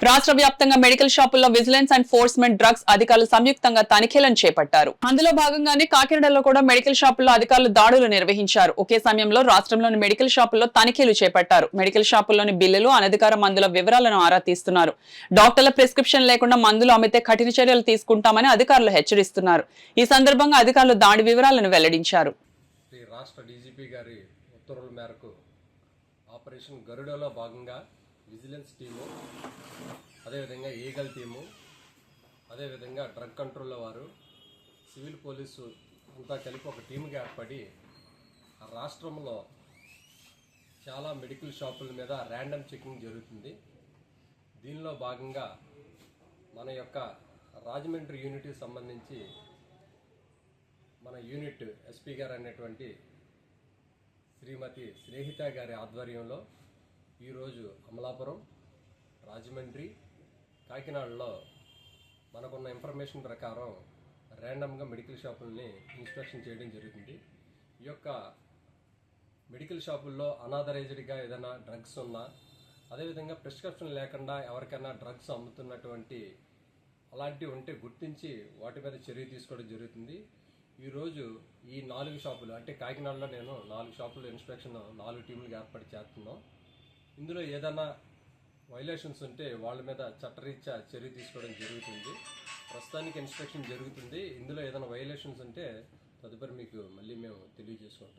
రాష్ట్ర వ్యాప్తంగా మెడికల్ షాపుల్లో విజిలెన్స్ అండ్ ఎన్ఫోర్స్మెంట్ డ్రగ్స్ అధికారులు సంయుక్తంగా తనిఖీలను చేపట్టారు. అందులో భాగంగానే కాకినాడలో కూడా మెడికల్ షాపుల్లో అధికారులు దాడులు నిర్వహించారు. ఒకే సమయంలో రాష్ట్రంలోని మెడికల్ షాపుల్లో తనిఖీలు చేపట్టారు. మెడికల్ షాపుల్లోని బిల్లులు, అనధికార మందుల వివరాలను ఆరా తీస్తున్నారు. డాక్టర్ల ప్రిస్క్రిప్షన్ లేకుండా మందులు అమ్మితే కఠిన చర్యలు తీసుకుంటామని అధికారులు హెచ్చరిస్తున్నారు. ఈ సందర్భంగా అధికారులు దాడి వివరాలను వెల్లడించారు. రాష్ట్ర డీజీపీ గారి ఉత్తర్వుల మేరకు ఆపరేషన్ గరుడలో భాగంగా విజిలెన్స్ టీము, అదేవిధంగా ఈగల్ టీము, అదేవిధంగా డ్రగ్ కంట్రోల్ వారు, సివిల్ పోలీసు అంతా కలిపి ఒక టీముగా ఏర్పడి రాష్ట్రంలో చాలా మెడికల్ షాపుల మీద ర్యాండమ్ చెకింగ్ జరుగుతుంది. దీనిలో భాగంగా మన యొక్క రాజమండ్రి యూనిట్కి సంబంధించి మన యూనిట్ ఎస్పీ గారు అనేటువంటి శ్రీమతి స్నేహిత గారి ఆధ్వర్యంలో ఈరోజు అమలాపురం, రాజమండ్రి, కాకినాడలో మనకున్న ఇన్ఫర్మేషన్ ప్రకారం ర్యాండమ్గా మెడికల్ షాపుల్ని ఇన్స్పెక్షన్ చేయడం జరుగుతుంది. ఈ యొక్క మెడికల్ షాపుల్లో అనాథరైజ్డ్గా ఏదైనా డ్రగ్స్ ఉన్నా, అదేవిధంగా ప్రిస్క్రిప్షన్ లేకుండా ఎవరికైనా డ్రగ్స్ అమ్ముతున్నటువంటి అలాంటివి ఉంటే గుర్తించి వాటి మీద చర్య తీసుకోవడం జరుగుతుంది. ఈరోజు ఈ 4 షాపులు, అంటే కాకినాడలో నేను 4 షాపులు ఇన్స్పెక్షన్ 4 టీములుగా ఏర్పాటు చేస్తున్నాం. ఇందులో ఏదైనా వైలేషన్స్ ఉంటే వాళ్ళ మీద చట్టరీత్యా చర్య తీసుకోవడం జరుగుతుంది. ప్రస్తుతానికి ఇన్స్పెక్షన్ జరుగుతుంది. ఇందులో ఏదైనా వైలేషన్స్ ఉంటే తదుపరి మీకు మళ్ళీ మేము తెలియజేసుకుంటాం.